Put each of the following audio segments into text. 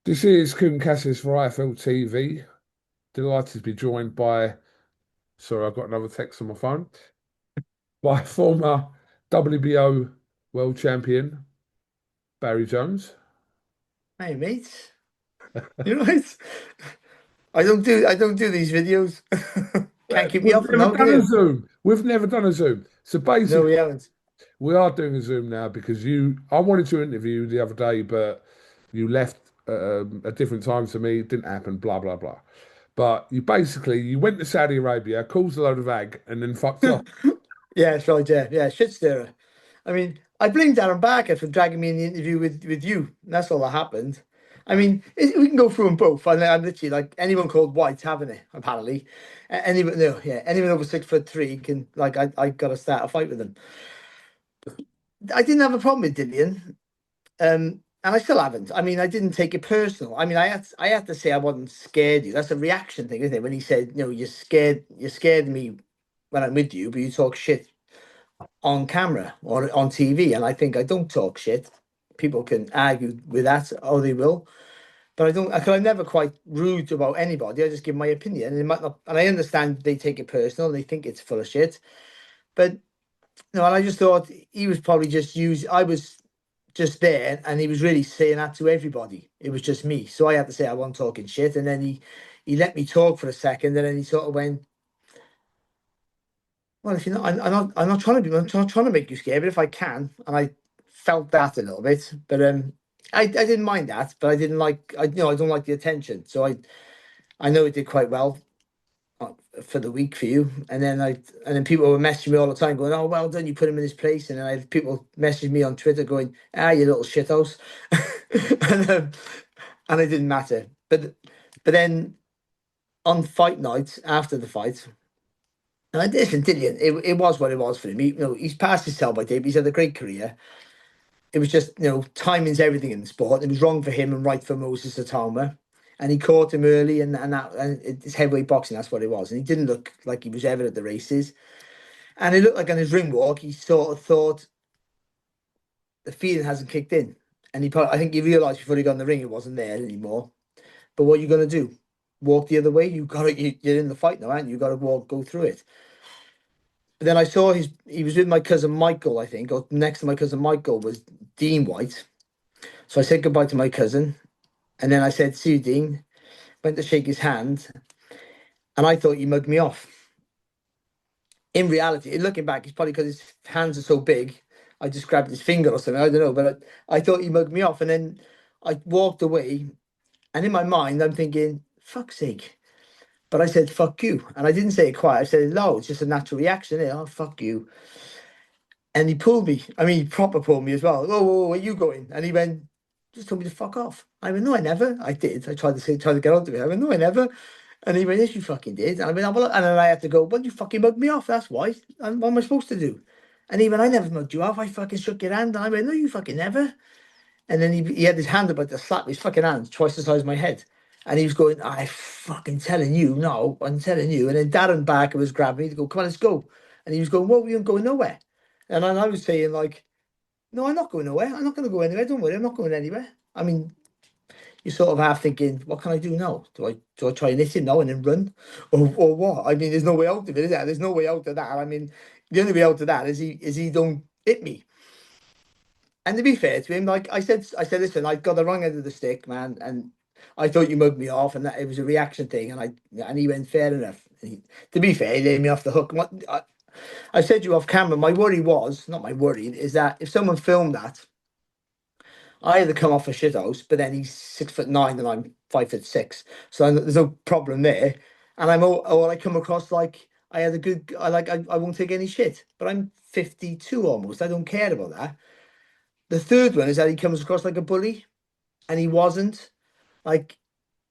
This is KUGAN CASSIUS for IFLTV. Delighted to be joined by, sorry, I've got another text on my phone, by former WBO world champion Barry Jones. Hey mate, you right? I don't do these videos. Can't keep me We've off them never now, can done a you? Zoom. We've never done a Zoom. So No, basically, we haven't. we are doing a Zoom now because I wanted to interview you the other day, but you left a different time to me. It didn't happen, blah, blah, blah. But you went to Saudi Arabia, caused a load of ag, and then fucked off. Yeah, it's right, yeah, shit stirrer. I mean, I blame Darren Barker for dragging me in the interview with you. That's all that happened. I mean, we can go through them both. I'm literally like anyone called Whyte having it, apparently. Anyone, no, yeah, anyone over 6'3" can like I got to start a fight with them. I didn't have a problem with Dillian. And I still haven't. I mean, I didn't take it personal. I mean, I had to say I wasn't scared you. That's a reaction thing, isn't it? When he said, you're scared me when I'm with you, but you talk shit on camera or on TV. And I think I don't talk shit. People can argue with that, or they will. But I don't, because I'm never quite rude about anybody. I just give my opinion. And it might not, and I understand they take it personal, they think it's full of shit. But no, and I just thought he was probably just used. I was just there, and he was really saying that to everybody. It was just me, so I had to say I wasn't talking shit, and then he let me talk for a second, and then he sort of went, "Well, if you're not, I'm not trying to be, I'm not trying to make you scared, but if I can," and I felt that a little bit, but I didn't mind that, but I didn't like, I don't like the attention, so I know it did quite well for the week for you. And then people were messaging me all the time going, "Oh, well done, you put him in his place." And then I had people message me on Twitter going, "Ah, you little shithouse." and, um, and it didn't matter. But then on fight night, after the fight, and I listen, Dillian, it was what it was for him. He's passed his sell by date, but he's had a great career. It was just, timing's everything in the sport. It was wrong for him and right for Moses ITAUMA. And he caught him early, and it's heavyweight boxing. That's what it was. And he didn't look like he was ever at the races. And it looked like on his ring walk, he sort of thought the feeling hasn't kicked in. And I think he realised before he got in the ring it wasn't there anymore. But what are you going to do? Walk the other way? You're in the fight now, aren't you? You got to go through it. But then I saw he was with my cousin Michael, I think, or next to my cousin Michael was Dean Whyte. So I said goodbye to my cousin. And then I said, "See you, Dean." Went to shake his hand, and I thought he mugged me off. In reality, looking back, it's probably because his hands are so big. I just grabbed his finger or something. I don't know, but I thought he mugged me off. And then I walked away, and in my mind, I'm thinking, "Fuck's sake." But I said, "Fuck you." And I didn't say it quiet. I said it loud. It's just a natural reaction. Oh, fuck you. And he pulled me. I mean, he proper pulled me as well. "Oh, whoa, where are you going?" And he went, "Just told me to fuck off." I went, "No, I never." I did. I tried to get on to it. I went, "No, I never." And he went, "Yes, you fucking did." And I went, "Oh, well," and then I had to go, "Well, you fucking mugged me off. That's why. And what am I supposed to do?" And he went, "I never mugged you off. I fucking shook your hand." And I went, "No, you fucking never." And then he had his hand about to slap his fucking hand twice the size of my head. And he was going, "I fucking telling you, no, I'm telling you." And then Darren Barker was grabbing me to go, "Come on, let's go." And he was going, "Well, we aren't going nowhere." And I was saying, like, "No, I'm not going nowhere. I'm not going to go anywhere. Don't worry, I'm not going anywhere." I mean, you're sort of half thinking, what can I do now? Do I try and hit him now and then run? Or what? I mean, there's no way out of it, is there? There's no way out of that. I mean, the only way out of that is he don't hit me. And to be fair to him, like I said, "Listen, I got the wrong end of the stick, man, and I thought you mugged me off, and that it was a reaction thing." And he went, "Fair enough." To be fair, he let me off the hook. I said you off camera. My worry was not my worry is that if someone filmed that, I had to come off a shit house, but then he's 6'9" and I'm 5'6", so there's no problem there. And or I come across like I had a good, I won't take any shit, but I'm 52 almost. I don't care about that. The third one is that he comes across like a bully, and he wasn't. Like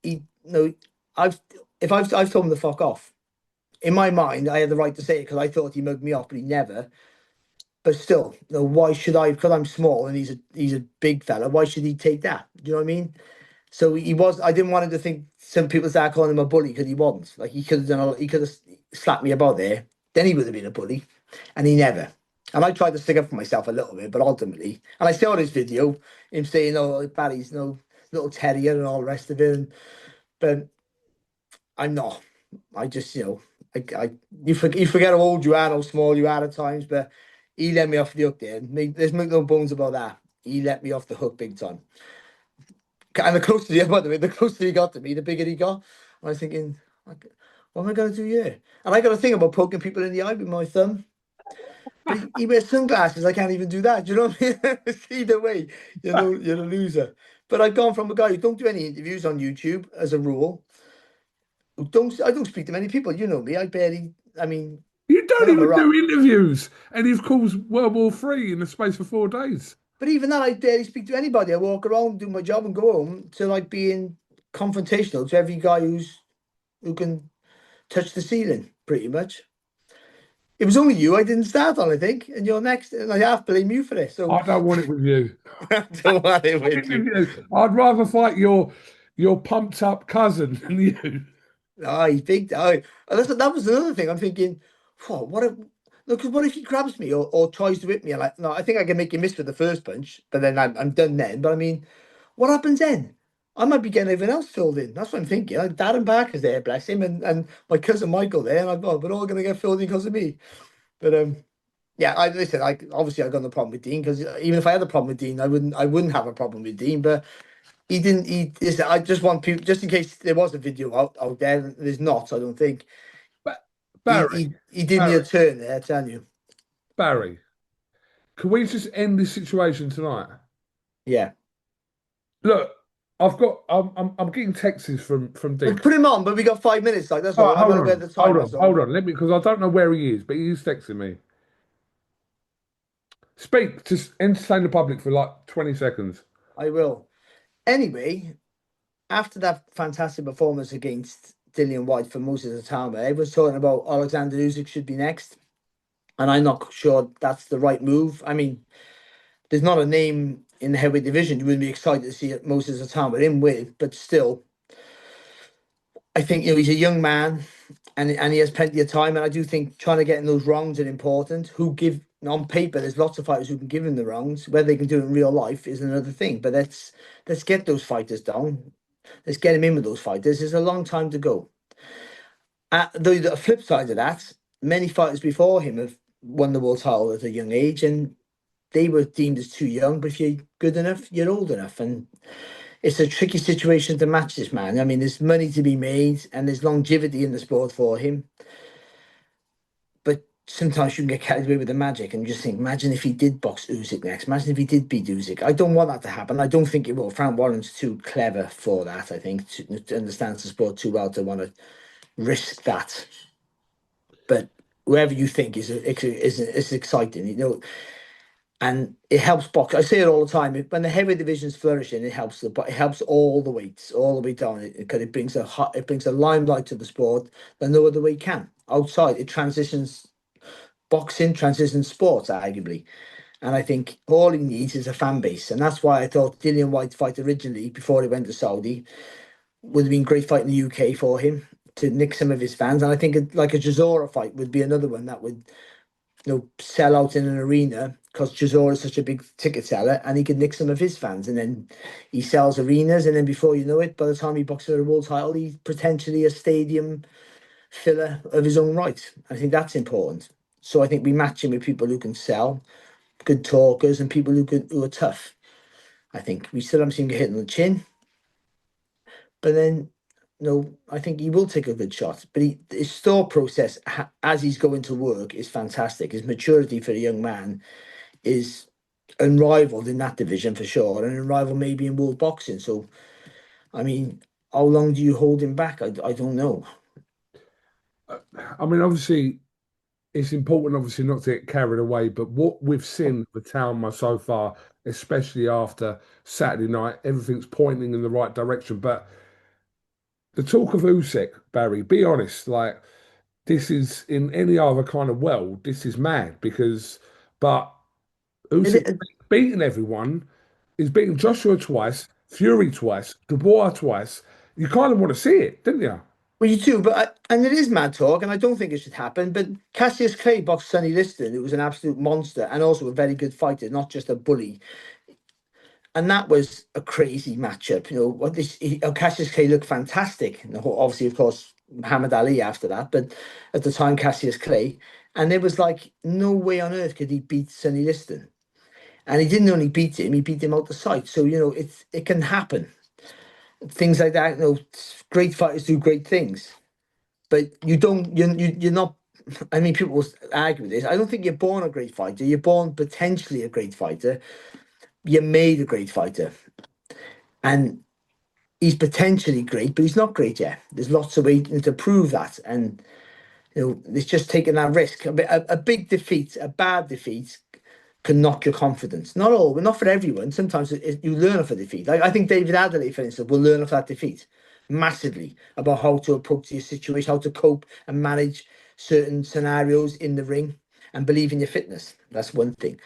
he, no, I've I've told him to fuck off. In my mind, I had the right to say it because I thought he mugged me off, but he never. But still, why should I? Because I'm small and he's a big fella. Why should he take that? Do you know what I mean? So he was. I didn't want him to think some people start calling him a bully because he wasn't. Like he could have done. He could have slapped me about there. Then he would have been a bully, and he never. And I tried to stick up for myself a little bit, but ultimately, and I saw this video him saying, "Oh, Barry's no, little terrier and all the rest of it. But I'm not. I just, you forget how old you are, how small you are at times. But he let me off the hook there. There's no bones about that. He let me off the hook big time. And the closer he, by the way, the closer he got to me, the bigger he got. I was thinking, like, what am I going to do here? And I got a thing about poking people in the eye with my thumb. But he wears sunglasses. I can't even do that. Do you know what I mean? Either way, you're a loser. But I've gone from a guy who don't do any interviews on YouTube as a rule. I don't speak to many people. You know me. I mean, You don't when I'm even around. do interviews, and you've caused World War Three in the space of 4 days. But even that, I barely speak to anybody. I walk around, do my job, and go home to like being confrontational to every guy who can touch the ceiling, pretty much. It was only you I didn't start on, I think, and you're next, and I have to blame you for this. So I don't want it with you. I don't want it with With you. you. I'd rather fight your pumped up cousin than you. Oh, he's big. Oh, that was another thing. I'm thinking, what if, look, 'cause what if he grabs me or tries to whip me? I'm like, no, I think I can make him miss with the first punch, but then I'm done then. But I mean, what happens then? I might be getting everyone else filled in. That's what I'm thinking. Like Darren Barker's there, bless him, and my cousin Michael there, and I thought we're all going to get filled in because of me. But yeah, I listen. I obviously I got no problem with Dean because even if I had a problem with Dean, I wouldn't have a problem with Dean. But he didn't. I just want people, just in case there was a video out there. There's not. I don't think But he Barry, he did me a Barry, turn there. I tell you. Barry, can we just end this situation tonight? Yeah. Look, I'm getting texts from Well, Dean. put him on, but we got 5 minutes. Like that's All all. right, I'm hold not aware of on, the hold time. on, That's all. hold on. Let me, because I don't know where he is, but he's texting me. Speak, just entertain the public for like 20 seconds. I will. Anyway, after that fantastic performance against Dillian Whyte for most of the time, everyone's talking about Alexander Usyk should be next, and I'm not sure that's the right move. I mean, there's not a name in the heavyweight division you wouldn't be excited to see most of the time with him with, but still, I think he's a young man and he has plenty of time. And I do think trying to get in those rounds are important. Who give on paper, there's lots of fighters who can give him the rounds. Whether they can do it in real life is another thing. But let's get those fighters down. Let's get him in with those fighters. There's a long time to go. The flip side of that, many fighters before him have won the world title at a young age, and they were deemed as too young. But if you're good enough, you're old enough, and it's a tricky situation to match this man. I mean, there's money to be made, and there's longevity in the sport for him. But sometimes you can get carried away with the magic, and you just think, imagine if he did box Usyk next. Imagine if he did beat Usyk. I don't want that to happen. I don't think it will. Frank Warren's too clever for that. I think to understands the sport too well to want to risk that. But whoever you think is exciting, and it helps box. I say it all the time. When the heavy division's flourishing, it helps it helps all the weights, all the way down. Because it brings it brings a limelight to the sport that no other way can. Outside, it transitions boxing, transitions sports, arguably. And I think all he needs is a fan base, and that's why I thought Dillian White's fight originally, before he went to Saudi, would have been a great fight in the UK for him to nick some of his fans. And I think like a Chisora fight would be another one that would sell out in an arena because Chisora is such a big ticket seller and he could nick some of his fans. And then he sells arenas. And then before you know it, by the time he boxes for a world title, he's potentially a stadium filler of his own right. I think that's important. So I think we match him with people who can sell, good talkers, and people who are tough. I think we still haven't seen him get hit on the chin. But then, I think he will take a good shot. But his thought process as he's going to work is fantastic. His maturity for a young man is unrivaled in that division for sure, and unrivaled maybe in world boxing. So, I mean, how long do you hold him back? I don't know. I mean, obviously, it's important, obviously, not to get carried away. But what we've seen the ITAUMA so far, especially after Saturday night, everything's pointing in the right direction. But the talk of Usyk, Barry, be honest, like this is in any other kind of world, this is mad because, but It, Usyk it, beating everyone, he's beaten Joshua twice, Fury twice, Dubois twice. You kind of want to see it, didn't you? well, you do, and it is mad talk, and I don't think it should happen. But Cassius Clay boxed Sonny Liston, who was an absolute monster and also a very good fighter, not just a bully. And that was a crazy matchup. What Cassius Clay looked fantastic. And obviously, of course, Muhammad Ali after that, but at the time, Cassius Clay, and there was like no way on earth could he beat Sonny Liston. And he didn't only beat him; he beat him out the sight. So it can happen. Things like that. Great fighters do great things, but you don't. You're not. I mean, people will argue with this. I don't think you're born a great fighter. You're born potentially a great fighter. You're made a great fighter, and he's potentially great, but he's not great yet. There's lots of waiting to prove that, and it's just taking that risk. A big defeat, a bad defeat, can knock your confidence. Not all, but not for everyone. Sometimes you learn off a defeat. Like I think David Adelaide, for instance, will learn off that defeat massively about how to approach your situation, how to cope and manage certain scenarios in the ring, and believe in your fitness. That's one thing.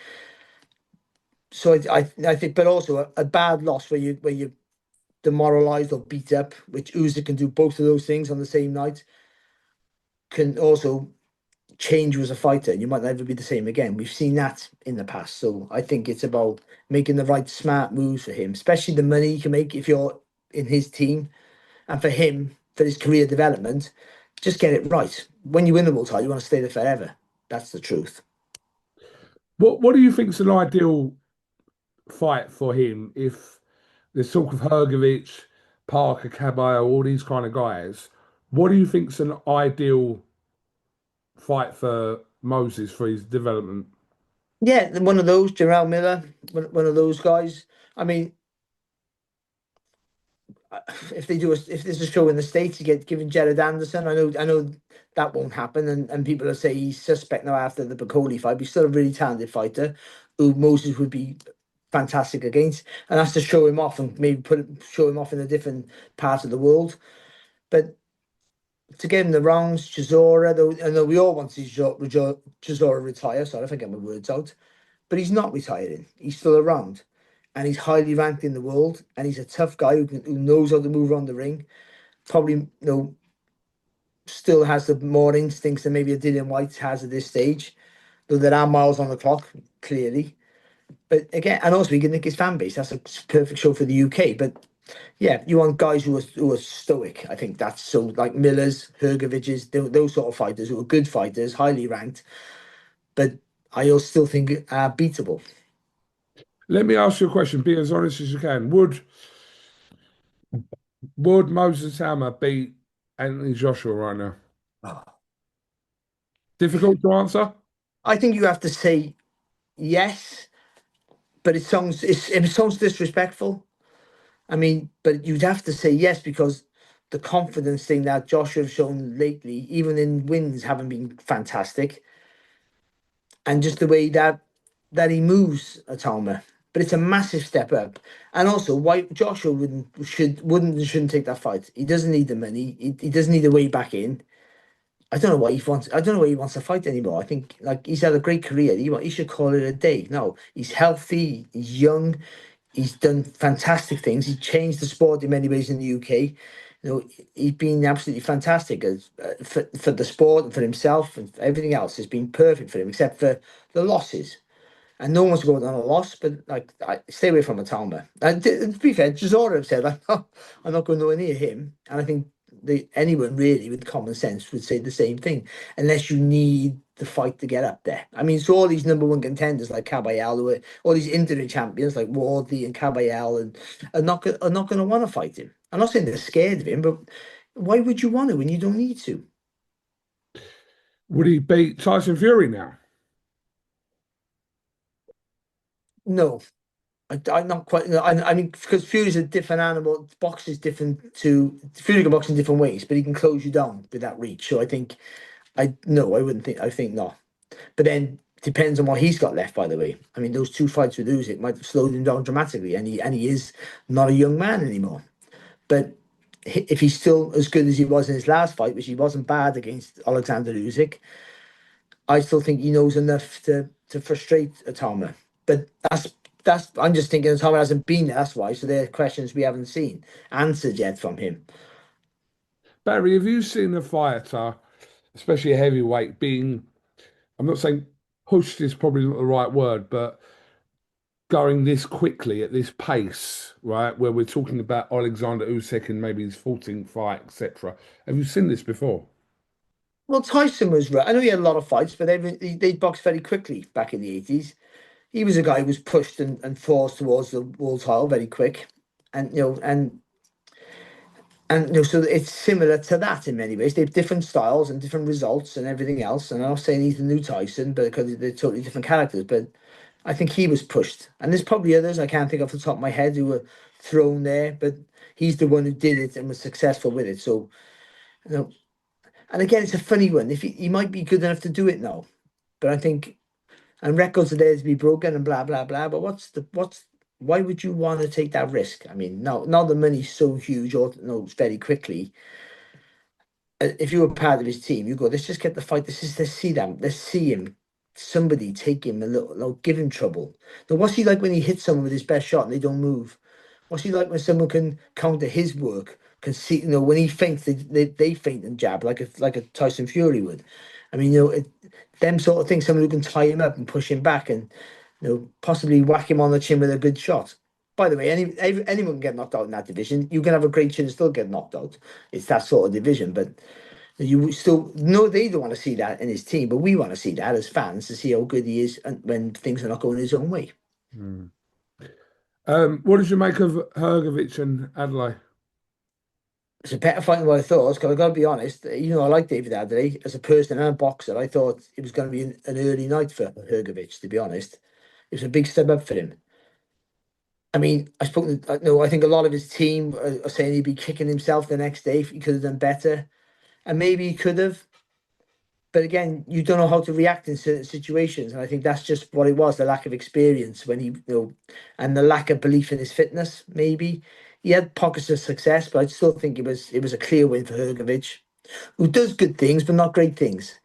So I think, but also a bad loss where you demoralized or beat up, which Usyk can do both of those things on the same night, can also change you as a fighter. You might never be the same again. We've seen that in the past. So I think it's about making the right smart moves for him, especially the money you can make if you're in his team. And for him, for his career development, just get it right. When you win the world title, you want to stay there forever. That's the truth. What do you think's an ideal fight for him if there's talk of Hergovich, Parker, Caballero, all these kind of guys? What do you think's an ideal fight for Moses for his development? Yeah, one of those, Jarrell Miller, one of those guys. I mean, if there's a show in the States, you get given Jared Anderson. I know that won't happen, and people will say he's suspect now after the Bacoli fight, but he's still a really talented fighter who Moses would be fantastic against, and that's to show him off and maybe show him off in a different part of the world. But to get him the rounds, Chisora, though I know we all want to see Chisora retire, sorry if I get my words out, but he's not retiring. He's still around, and he's highly ranked in the world, and he's a tough guy who knows how to move around the ring. Probably, still has the more instincts than maybe a Dillian Whyte has at this stage, though there are miles on the clock, clearly. But again, and also he can nick his fan base. That's a perfect show for the UK. But yeah, you want guys who are stoic. I think that's so like Miller's, Hergovich's, those sort of fighters who are good fighters, highly ranked, but I also still think are beatable. Let me ask you a question, be as honest as you can. Would Moses Hammer beat Anthony Joshua right now? Difficult to answer? I think you have to say yes, but it sounds disrespectful. I mean, but you'd have to say yes because the confidence thing that Joshua have shown lately, even in wins, haven't been fantastic, and just the way that he moves at Alma. But it's a massive step up, and also why Joshua wouldn't and shouldn't take that fight. He doesn't need the money. He doesn't need a way back in. I don't know what he wants. I don't know why he wants to fight anymore. I think like he's had a great career. He should call it a day. No, he's healthy. He's young. He's done fantastic things. He's changed the sport in many ways in the UK. He's been absolutely fantastic for the sport and for himself and everything else. Has been perfect for him, except for the losses. And no one's going on a loss, but like, stay away from Atama. And to be fair, Chisora have said, like, oh, I'm not going nowhere near him. And I think anyone really with common sense would say the same thing, unless you need the fight to get up there. I mean, so all these number one contenders like Caballero, all these interim champions like Wardley and Caballero, and are not going to want to fight him. I'm not saying they're scared of him, but why would you want to when you don't need to? Would he beat Tyson Fury now? No, I'm not quite. No, I mean, because Fury's a different animal. Boxing's different to Fury can box in different ways, but he can close you down with that reach. So I think I no, I wouldn't think. I think not. But then depends on what he's got left. By the way, I mean those two fights with Usyk might have slowed him down dramatically, and he is not a young man anymore. But if he's still as good as he was in his last fight, which he wasn't bad against Alexander Usyk, I still think he knows enough to frustrate Atama. But that's I'm just thinking Atama hasn't been there, that's why. So there are questions we haven't seen answered yet from him. Barry, have you seen a fighter, especially a heavyweight, being, I'm not saying pushed is probably not the right word, but going this quickly at this pace, right? Where we're talking about Alexander Usyk in maybe his 14th fight, etc. Have you seen this before? Well, Tyson was right. I know he had a lot of fights, but they boxed very quickly back in the 80s. He was a guy who was pushed and forced towards the world title very quick. And so it's similar to that in many ways. They have different styles and different results and everything else. And I'm not saying he's the new Tyson, but because they're totally different characters. But I think he was pushed, and there's probably others I can't think off the top of my head who were thrown there, but he's the one who did it and was successful with it. So, you know, and again, it's a funny one. If he might be good enough to do it now, but I think and records are there to be broken and blah blah blah. But why would you want to take that risk? I mean, now the money's so huge, or very quickly. If you were part of his team, you go, let's just get the fight. Let's see them. Let's see him. Somebody take him a little, give him trouble. Now, what's he like when he hits someone with his best shot and they don't move? What's he like when someone can counter his work? Can see, when he feints, they feint and jab like a Tyson Fury would. I mean, them sort of things. Someone who can tie him up and push him back, and possibly whack him on the chin with a good shot. By the way, anyone can get knocked out in that division. You can have a great chin and still get knocked out. It's that sort of division, but you still no, they don't want to see that in his team, but we want to see that as fans to see how good he is and when things are not going his own way. Hmm. What did you make of Hrgovic and Adelaide? It's a better fight than what I thought, because I got to be honest, I like David Adley as a person and a boxer. I thought it was going to be an early night for Hrgovic, to be honest. It was a big step up for him. I mean, I spoke to, no, I think a lot of his team are saying he'd be kicking himself the next day if he could have done better. And maybe he could have, but again, you don't know how to react in certain situations, and I think that's just what it was—the lack of experience when and the lack of belief in his fitness. Maybe he had pockets of success, but I still think it was a clear win for Hrgovic, who does good things but not great things.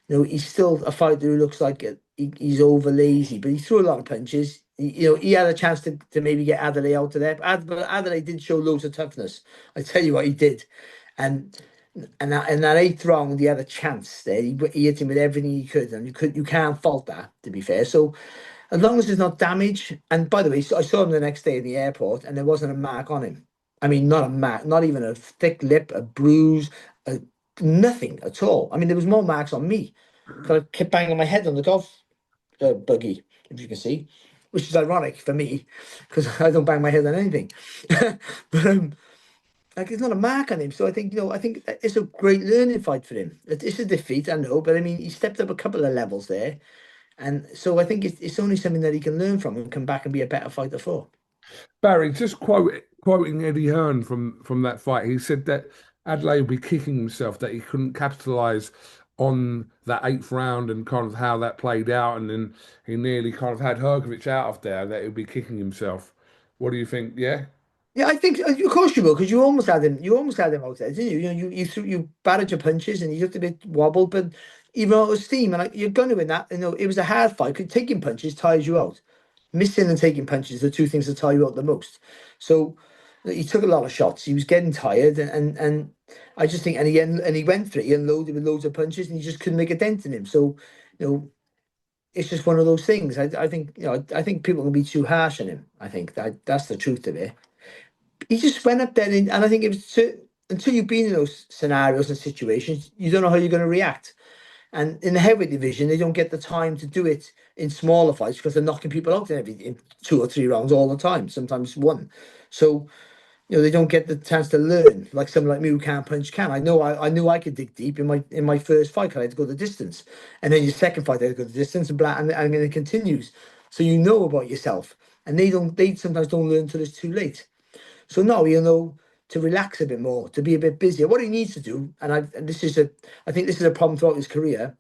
He's still a fighter who looks like he's over lazy, but he threw a lot of punches. He had a chance to maybe get Adelaide out of there, but Adelaide did show loads of toughness. I tell you what, he did, and and that eighth round, he had a chance there. He hit him with everything he could, and you can't fault that. To be fair, so as long as there's not damage. And by the way, so I saw him the next day in the airport, and there wasn't a mark on him. I mean, not a mark, not even a thick lip, a bruise, a, nothing at all. I mean, there was more marks on me because I kept banging my head on the golf buggy, if you can see, which is ironic for me because I don't bang my head on anything. But like it's not a mark on him. So I think it's a great learning fight for him. It's a defeat, I know, but I mean, he stepped up a couple of levels there, and so I think it's only something that he can learn from and come back and be a better fighter for. Barry, just quoting Eddie Hearn from that fight, he said that Adelaide would be kicking himself that he couldn't capitalize on that eighth round and kind of how that played out, and then he nearly kind of had Hrgovic out of there, that he'd be kicking himself. What do you think? Yeah. Yeah, I think of course you will, because you almost had him. You almost had him out there, didn't you? You batted your punches and he looked a bit wobbled, but even though it was steam, and you're going to win that. It was a hard fight. 'Cause taking punches tires you out. Missing and taking punches are the two things that tire you out the most. So he took a lot of shots. He was getting tired, and I just think, and he went for it. He unloaded with loads of punches, and he just couldn't make a dent in him. So you know, it's just one of those things. I think I think people can be too harsh on him. I think that's the truth of it. He just went up there, and I think it was until you've been in those scenarios and situations, you don't know how you're going to react. And in the heavyweight division, they don't get the time to do it in smaller fights because they're knocking people out in 2 or 3 rounds all the time, sometimes one. So they don't get the chance to learn like someone like me who can't punch can. I knew I could dig deep in my first fight 'cause I had to go the distance, and then your second fight I had to go the distance and then it continues. So you know about yourself, and they sometimes don't learn until it's too late. So now he'll know to relax a bit more, to be a bit busier. What he needs to do, I think this is a problem throughout his career,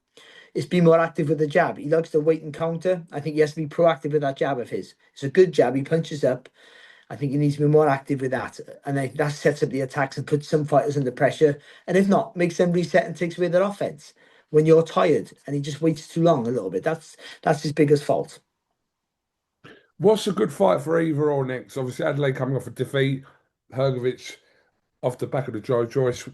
is be more active with the jab. He likes to wait and counter. I think he has to be proactive with that jab of his. It's a good jab. He punches up. I think he needs to be more active with that, and that sets up the attacks and puts some fighters under pressure. And if not, makes them reset and takes away their offense when you're tired. And he just waits too long a little bit. That's his biggest fault. What's a good fight for either or next? Obviously, Adelaide coming off a defeat, Hrgovic off the back of the Joe Joyce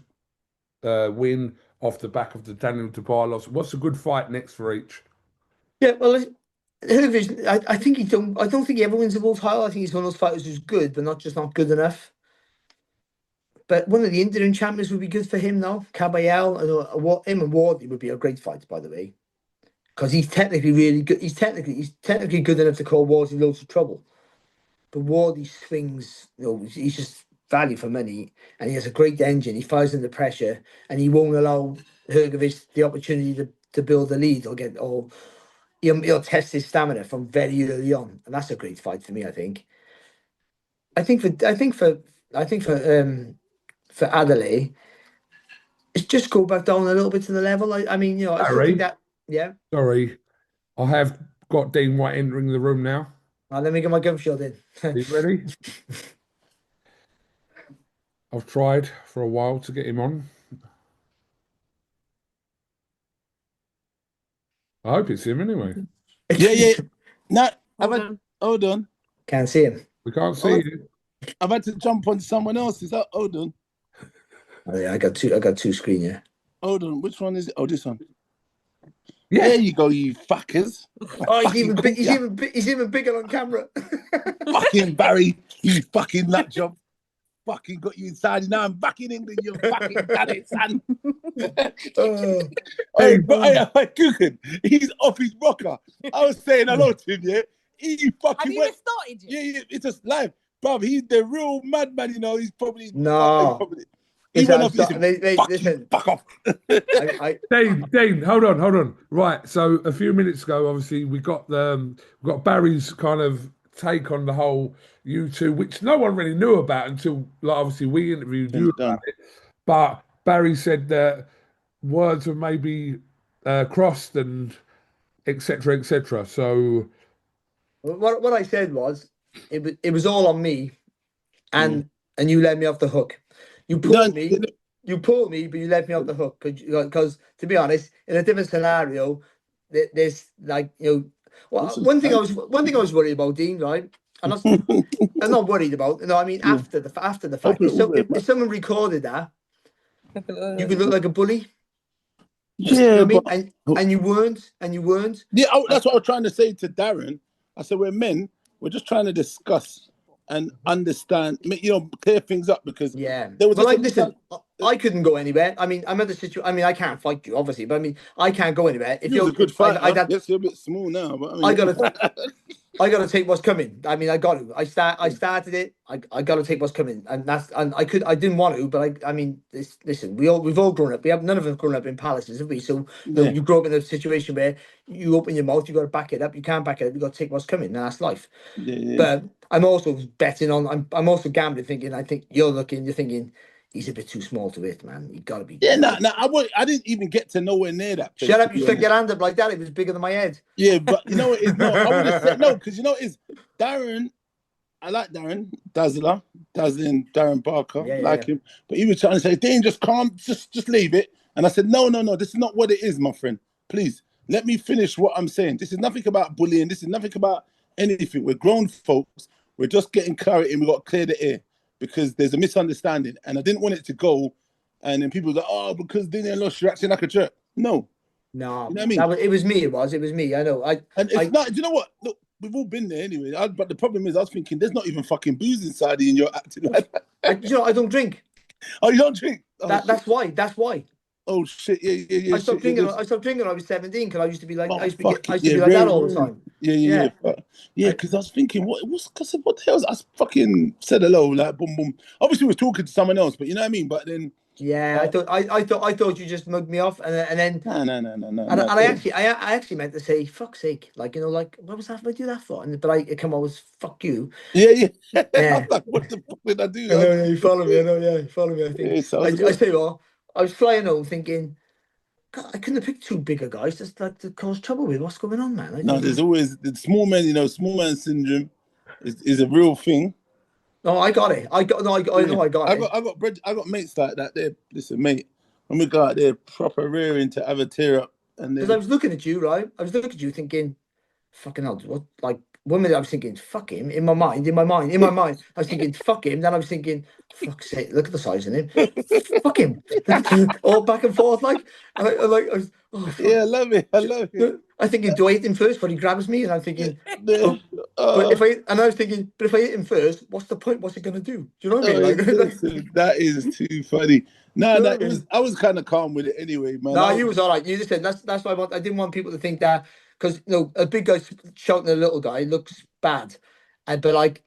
win, off the back of the Daniel Dubois loss. What's a good fight next for each? Yeah, well, Hergovic, I think he don't. I don't think he ever wins the world title. I think he's one of those fighters who's good, but not good enough. But one of the interim champions would be good for him now. Caballel, him and Wardley would be a great fight, by the way, because he's technically really good. He's technically good enough to call Wardley loads of trouble. But Wardley swings, he's just value for money, and he has a great engine. He fires under pressure, and he won't allow Hergovic the opportunity to build a lead or he'll test his stamina from very early on, and that's a great fight for me. I think. For Adelaide, it's just go back down a little bit to the level. I mean, I still think Harry, that. Yeah. sorry, I have got Dean White entering the room now. Let me get my gum shield in. Are you ready? I've tried for a while to get him on. I hope it's him anyway. Yeah. No, Hold on. Can't see him. We can't see you. I've had to jump on someone else's. Hold on. Oh, yeah, I got two screen. Yeah. Hold on. Which one is it? Oh, this one. Yeah. There you go, you fuckers. Oh, he's even bigger on camera. Fucking Barry, you fucking nut job. Fucking got you inside. Now I'm back in England. You fucking done it, son. Hey, KUGAN, he's off his rocker. I was saying hello to him, yeah. He fucking Have you went. just started yet? Yeah, it's just live. Bruv, he's the real madman, He's probably. No. He went off. Listen, fuck off. Dane, hold on. Right, so a few minutes ago, obviously, we got Barry's kind of take on the whole U2, which no one really knew about until, like, obviously, we interviewed you about it. But Barry said that words were maybe crossed and etc. etc. So what I said was, it was all on me, and you let me off the hook. You pulled me, but you let me off the hook because, to be honest, in a different scenario, there's like one thing I was worried about, Dean, right? I'm not worried about. I mean, after the fact, if someone recorded that, you could look like a bully. Yeah, and you weren't. Yeah, that's what I was trying to say to Darren. I said we're men. We're just trying to discuss and understand, clear things up because there was listen, I couldn't go anywhere. I mean, I'm at the situation. I mean, I can't fight you, obviously, but I mean, I can't go anywhere. If you're a good fighter, yes, you're a bit small now, but I mean, I gotta take what's coming. I mean, I got to. I started it. I gotta take what's coming, and I didn't want to, but I mean, listen, we've all grown up. None of us grown up in palaces, have we? So you grow up in a situation where you open your mouth, you got to back it up. You can't back it up. You got to take what's coming. And that's life. Yeah. But I'm also betting on. I'm also gambling, thinking. I think you're thinking. He's a bit too small to hit, man. You got to be. Yeah, no. I didn't even get to nowhere near that place. Shut up! You stuck your hand up like that. It was bigger than my head. Yeah, but you know what? I would have said no because Darren. I like Darren Dazzling Darren Barker, him. But he was trying to say, Dean, just calm, just leave it. And I said, no. This is not what it is, my friend. Please let me finish what I'm saying. This is nothing about bullying. This is nothing about anything. We're grown folks. We're just getting clarity, and we got to clear the air. Because there's a misunderstanding, and I didn't want it to go, and then people were like, "Oh, because Dillian lost, you're acting like a jerk." No, you know what I mean? It was me. I know. And it's not. Do you know what? Look, we've all been there anyway. But the problem is, I was thinking, there's not even fucking booze inside you, and you're acting like that. I don't drink. Oh, you don't drink? Oh, that's why. Oh shit! Yeah. I stopped drinking. I stopped drinking when I was 17 because I used to be like I used to be like that all the time. Yeah. Because I was thinking, what the hell? I fucking said hello, like boom, boom. Obviously, we was talking to someone else, but you know what I mean. But then, I thought you just mugged me off, and then no. And I actually meant to say fuck's sake, like what was that? What did I do that for? But I come on was fuck you. Yeah. I'm like, what the fuck did I do? I know, you follow me. You follow me. I think. Yeah, I say what. I was flying home thinking, God, I couldn't have picked two bigger guys just like to cause trouble with. What's going on, man? No, there's always the small man. Small man syndrome is a real thing. No, I got it. I know I got it. I got mates like that. There, listen, mate. When we go out there, proper rearing to have a tear up, and because I was looking at you, right? I was looking at you thinking, fucking hell, what? Like one minute I was thinking, fuck him, in my mind, I was thinking, fuck him. Then I was thinking, fuck's sake, look at the size of him. Fuck him. All back and forth, like, I was, oh, fuck. Yeah, I love it. I love it. I thinking, do I hit him first before he grabs me? And I'm thinking, but I was thinking, but if I hit him first, what's the point? What's it gonna do? Do you know what I mean? Like, that is too funny. No, I was kind of calm with it anyway, man. No, you was all right. You just said that's why I didn't want people to think that, because a big guy shouting at a little guy looks bad, but like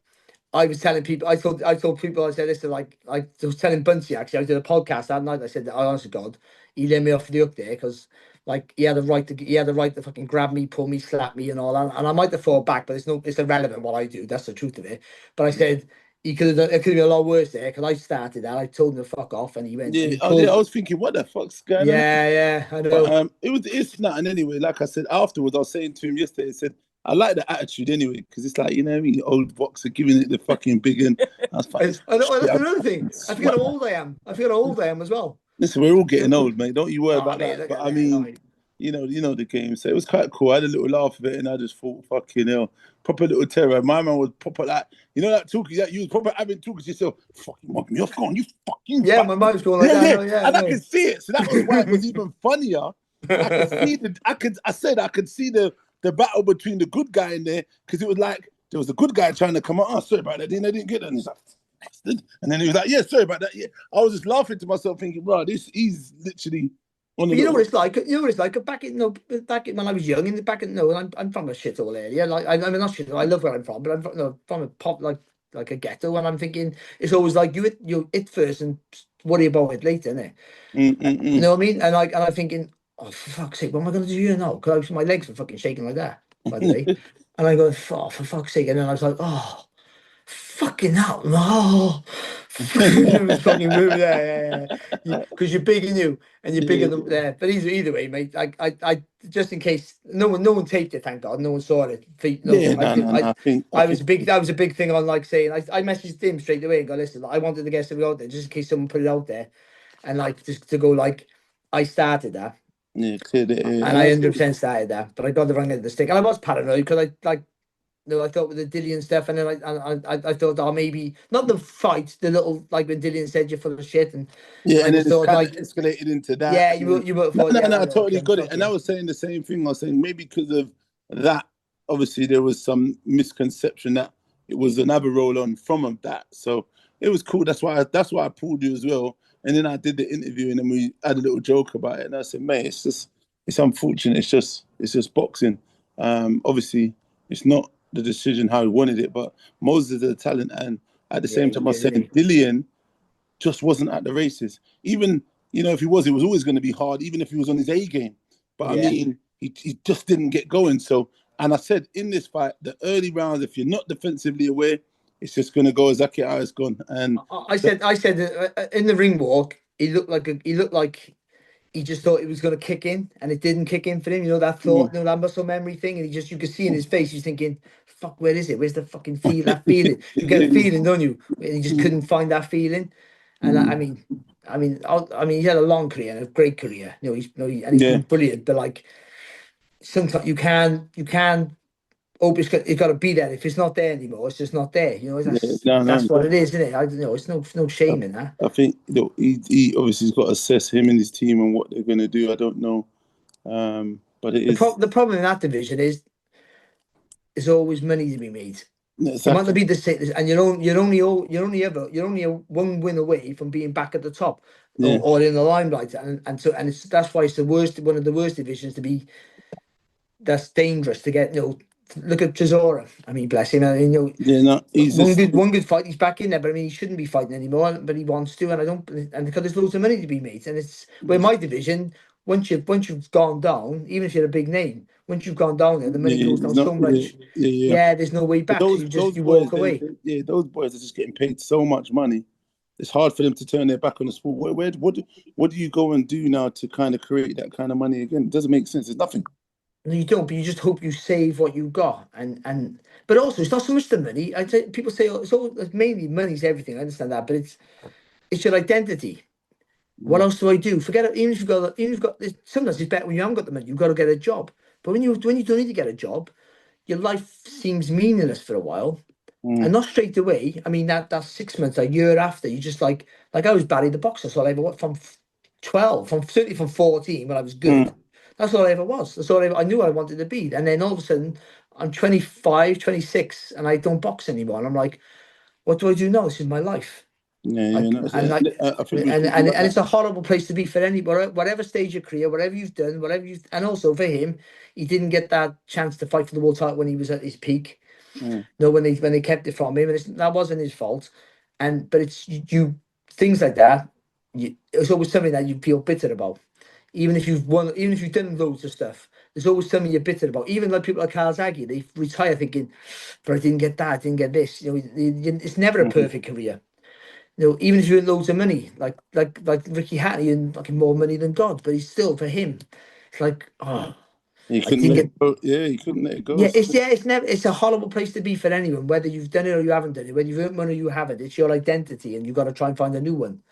I was telling people, I told people, I said, listen, like I was telling Buncey, actually, I did a podcast that night. I said, I honest to God, he let me off the hook there, because like he had the right to fucking grab me, pull me, slap me, and all that. And I might have fought back, but it's irrelevant what I do. That's the truth of it. But I said, it could have been a lot worse there, because I started that. I told him to fuck off, and he went. Yeah, I was thinking, what the fuck's going on? Yeah, I know. But, it's nothing anyway. Like I said afterwards, I was saying to him yesterday, I said, I like the attitude anyway, because it's like, you know what I mean, old boxer giving it the fucking big one. That's another thing. I forget how old I am. As well. Listen, we're all getting old, mate. Don't you worry about mate, that. But I mean, you know the game. So it was quite cool. I had a little laugh of it, and I just thought, fucking hell, proper little terror. My man was proper like, you know, that talking that you was proper having talking to yourself. Fucking mug me off, go on, you fucking. Yeah, my mind's going like that. Yeah. And I could see it. So that was why it was even funnier. I could see the battle between the good guy in there, because it was like there was a good guy trying to come out. Oh, sorry about that. I didn't get that. And he's like, bastard. And then he was like, yeah, sorry about that. Yeah, I was just laughing to myself, thinking, bro, he's literally. You know what it's like. Back in when I was young, I'm from a shithole area. Like I'm not shithole. I love where I'm from, but I'm from a pop like a ghetto, and I'm thinking it's always like you hit first and worry about it later, innit? You know what I mean? And I'm thinking, oh, for fuck's sake, what am I going to do here now? Because my legs were fucking shaking like that, by the way. And I go, oh, for fuck's sake. And then I was like, oh, fucking hell, no. It was fucking rude, yeah. Because you're big and you're bigger than there. But either way, mate, I just in case, no one taped it, thank God. No one saw it. That was a big thing on, like, saying, I messaged him straight away and go, listen, I wanted to get something out there just in case someone put it out there. And like, just to go like, I started that. Yeah, cleared it. And I 100% started that, but I got the wrong end of the stick. And I was paranoid because I thought with the DILLIAN stuff, and then I thought, oh, maybe not the fight, the little, like when DILLIAN said you're full of shit, and then it's thought, like, escalated into that. Yeah, you would have thought. No, I totally got it. And I was saying the same thing. I was saying maybe because of that, obviously there was some misconception that it was another roll on from that. So it was cool. That's why I pulled you as well. And then I did the interview, and then we had a little joke about it. And I said, mate, it's unfortunate. It's just boxing. Obviously, it's not the decision how he wanted it, but Moses is a talent. And at the same time, I was saying DILLIAN just wasn't at the races. Even, you know, if he was, it was always going to be hard, even if he was on his A game. But I mean, he just didn't get going. So, and I said in this fight, the early rounds, if you're not defensively aware, it's just going to go exactly how it's gone. And I said in the ring walk, he looked like he just thought it was going to kick in, and it didn't kick in for him. You know that thought, you know, that muscle memory thing, and you could see in his face, he's thinking, "Fuck, where is it? Where's the fucking that feeling? You get a feeling, don't you?" And he just couldn't find that feeling. And I mean, he had a long career, and a great career. You know, he's been brilliant. But like, sometimes you can. Hope it's got to be there. If it's not there anymore, it's just not there. You know, that's what it is, isn't it? I don't know. It's no shame in that. I think he obviously has got to assess him and his team and what they're going to do. I don't know, but it is the problem in that division is there's always money to be made. Exactly. You might not be the same, and you're only one win away from being back at the top or in the limelight, and that's why it's one of the worst divisions to be. That's dangerous to get. You know. Look at Chisora. I mean, bless him. I mean, you know, he's one good fight. He's back in there, but I mean, he shouldn't be fighting anymore. But he wants to, and because there's loads of money to be made, and it's where my division. Once you've gone down, even if you're a big name, once you've gone down there, the money goes down so much. Yeah, there's no way back. You walk away. Those boys are just getting paid so much money. It's hard for them to turn their back on the sport. What do you go and do now to kind of create that kind of money again? It doesn't make sense. It's nothing. No, you don't, but you just hope you save what you got, but also it's not so much the money. People say it's mainly money's everything. I understand that, but it's your identity. What else do I do? Forget it. Even if you've got sometimes it's better when you haven't got the money. You've got to get a job. But when you don't need to get a job, your life seems meaningless for a while. Mm. And not straight away. I mean, that 6 months, a year after, you just like I was Barry the boxer. So I ever what from 12, certainly from 14 when I was good. That's all I ever was. That's all I knew I wanted to be. And then all of a sudden, I'm 25, 26, and I don't box anymore. And I'm like, what do I do now? This is my life. Yeah, Like, no, and like, I think and it's a horrible place to be for anybody, whatever stage of career, whatever you've done, and also for him, he didn't get that chance to fight for the world title when he was at his peak. No, when they kept it from him, and that wasn't his fault. But it's you things like that. It's always something that you feel bitter about, even if you've won, even if you've done loads of stuff. There's always something you're bitter about. Even like people like Kawasaki, they retire thinking, "But I didn't get that, I didn't get this." You know, it's never a perfect career. You know, even if you had loads of money, like Ricky Hatton, and like more money than God, but he's still for him. It's like, oh. He couldn't let it go. Yeah, he couldn't let it go. Yeah, it's a horrible place to be for anyone, whether you've done it or you haven't done it. When you've earned money, you haven't. It's your identity, and you've got to try and find a new one.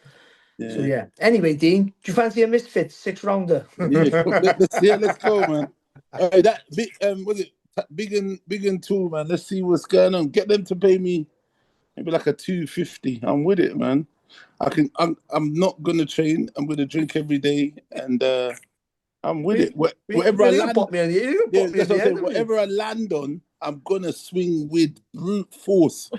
Yeah. So yeah. Anyway, Dean, do you fancy a misfit 6-rounder? Let's go, man. That big was it big and tall, man. Let's see what's going on. Get them to pay me maybe like a 250. I'm with it, man. I'm not gonna train. I'm gonna drink every day, and I'm with it. Whatever I land, whatever I land on, I'm gonna swing with brute force.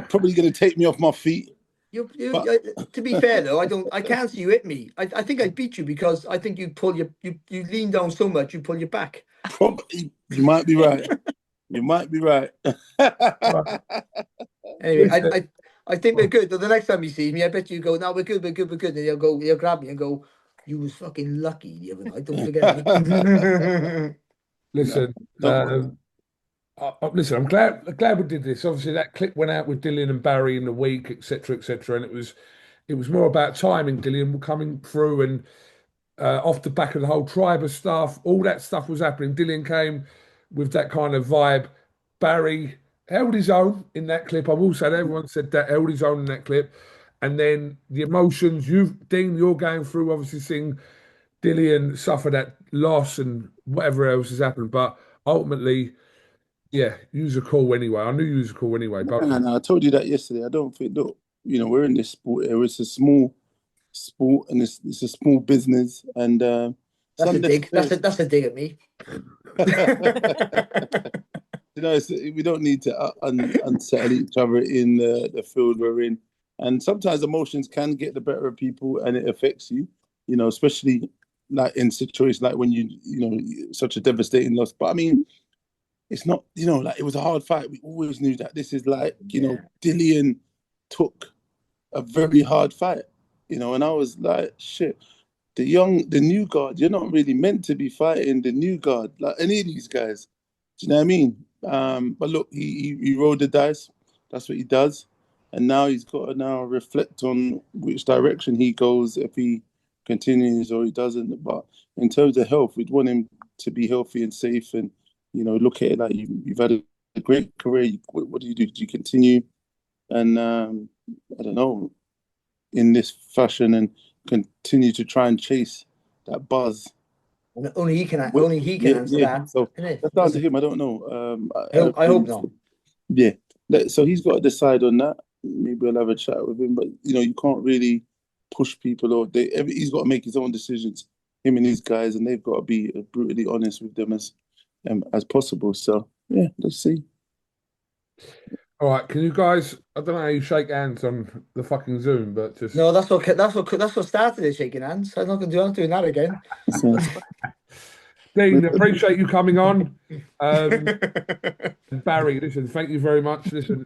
Probably gonna take me off my feet. To be fair though, I can't see you hit me. I think I beat you because I think you lean down so much you pull your back. Probably, you might be right. You might be right. Anyway, I think we're good. The next time you see me, I bet you go, "No, we're good. And he'll grab me and go, "You was fucking lucky the other night. Don't forget." Listen, listen. I'm glad we did this. Obviously, that clip went out with Dillian and Barry in the week, etc., etc., and it was more about timing. Dillian coming through and off the back of the whole tribe of stuff, all that stuff was happening. Dillian came with that kind of vibe. Barry held his own in that clip. I will say that everyone said that held his own in that clip. And then the emotions Dean, you're going through, obviously seeing Dillian suffer that loss and whatever else has happened. But ultimately, yeah, use a call anyway. I knew you was a call anyway. But no, I told you that yesterday. I don't think, look, we're in this sport here. It's a small sport and it's a small business. And that's a dig. That's a dig at me. We don't need to unsettle each other in the field we're in. And sometimes emotions can get the better of people and it affects you, especially like in situations like when such a devastating loss. But I mean, it's not, like it was a hard fight. We always knew that. This is like, Dillian took a very hard fight, and I was like, shit, the new guard, you're not really meant to be fighting the new guard, like any of these guys. Do you know what I mean? But look, he rolled the dice. That's what he does. And now he's got to now reflect on which direction he goes, if he continues or he doesn't. But in terms of health, we'd want him to be healthy and safe and, look at it like you've had a great career. What do you do? Do you continue? And I don't know, in this fashion and continue to try and chase that buzz. Only he can answer that. So that's down to him. I don't know. I hope not. Yeah. So he's got to decide on that. Maybe I'll have a chat with him. But, you can't really push people or he's got to make his own decisions, him and his guys, and they've got to be brutally honest with them as possible. So, yeah, let's see. All right, can you guys? I don't know how you shake hands on the fucking Zoom, but just no. That's what started it, shaking hands. I'm not doing that again. Dean, appreciate you coming on. Barry, listen, thank you very much. Listen,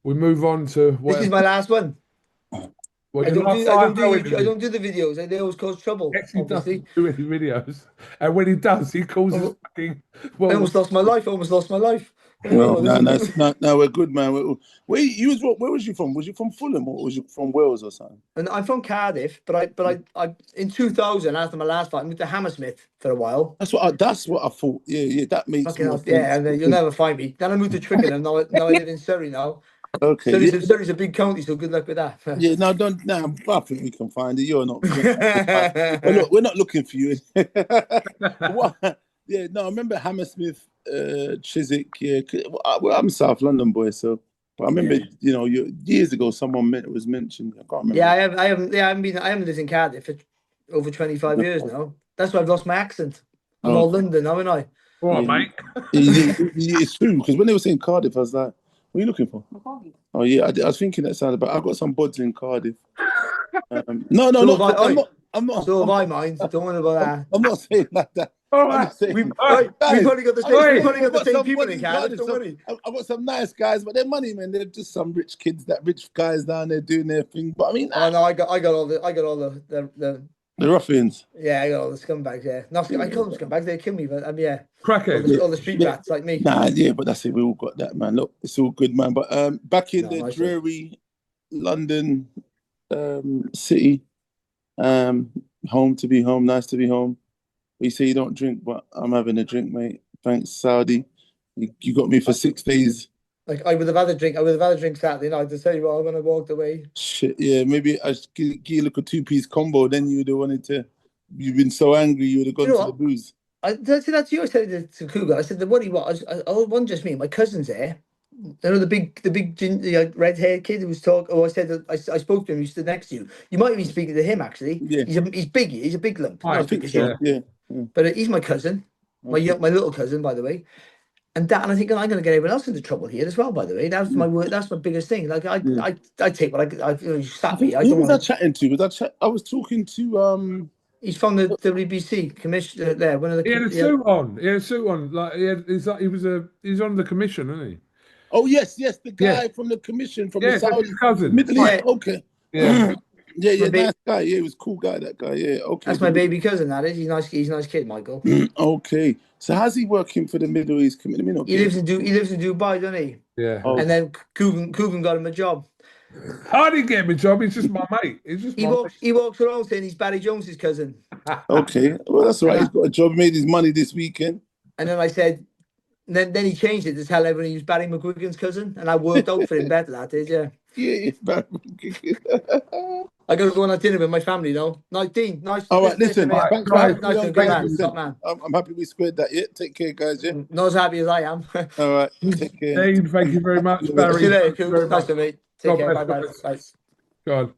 we move on to this is my last one. Well, I don't do the videos. They always cause trouble. He doesn't do any videos, and when he does, he causes fucking. I almost lost my life. No, we're good, man. Where was you from? Was you from Fulham or was you from Wales or something? And I'm from Cardiff, but I in 2000 after my last fight, I moved to Hammersmith for a while. That's what I thought. Yeah, that makes more sense. Yeah, and you'll never find me. Then I moved to Twickenham. Now I live in Surrey now. Okay. Surrey's a big county, so good luck with that. Yeah, no, don't. No, I think we can find it. You're not. Well, look, we're not looking for you. Yeah, no, I remember Hammersmith, Chiswick. Yeah, well, I'm South London boy, so. But I remember, you know, years ago, someone was mentioned. I can't remember. Yeah, I haven't lived in Cardiff for over 25 years now. That's why I've lost my accent. I'm all London, haven't I? All right, mate. It's true, because when they were saying Cardiff, I was like, what are you looking for? Oh, yeah, I was thinking that sounded, but I've got some buds in Cardiff. No, I'm not. So have I, mind. Don't worry about that. I'm not saying like that. All I'm right. just saying, We've probably got the same people in Cardiff, don't worry. I've got some nice guys, but they're money, man. They're just some rich kids, rich guys down there doing their thing. But I mean, oh no, I got all the ruffians. Yeah, I got all the scumbags. Yeah, no, I call them scumbags. They kill me, but yeah, Crackheads. all the street rats like me. Nah, yeah, but that's it. We all got that, man. Look, it's all good, man. But back in the dreary London city, home to be home, nice to be home. You say you don't drink, but I'm having a drink, mate. Thanks, Saudi. You got me for 6 days. Like I would have had a drink. I would have had a drink Saturday night. To tell you what, I'm gonna walk away. Shit, yeah. Maybe I should give you like a 2-piece combo. Then you would have wanted to. You've been so angry, you would have gone to the booze. Did I say that to you? I said it to Kugan. I said that what he was. It wasn't just me. My cousin's there. You know the big red-haired kid who was talking. Oh, I said that I spoke to him. He stood next to you. You might be speaking to him actually. Yeah. He's big. He's a big lump. I think so. Yeah. But he's my cousin. My little cousin, by the way. And I think I'm going to get everyone else into trouble here as well. By the way, that's my word. That's my biggest thing. Like I take what you sat me. Who was I chatting to? I was talking to He's from the WBC commission there. One of the He had a suit on. He had a suit on. Like he's on the commission, isn't he? Oh yes, the guy from the commission from the Saudi cousin. Middle East. Okay. Yeah. Nice guy. Yeah, he was a cool guy. That guy. Yeah. Okay. That's my baby cousin. That is. He's nice. He's a nice kid, Michael. Okay. So how's he working for the Middle East commission? Okay. He lives in Dubai, doesn't he? Yeah. Oh. And then Kugan got him a job. I didn't get him a job. He's just my mate. He walks around saying he's Barry Jones's cousin. Okay. Well, that's all right. He's got a job. Made his money this weekend. And then I said, then he changed it to tell everyone he was Barry McGuigan's cousin, and I worked out for him better. That is, yeah. Yeah, Barry McGuigan. I got to go on a dinner with my family now. Nice, Dean. Nice. All right, listen. Thanks, man. I'm happy we squared that. Yeah, take care, guys. Yeah. Not as happy as I am. All right, take care. Dean, thank you very much, Barry. See you later, Coop. Nice to meet. Take care. Bye. God.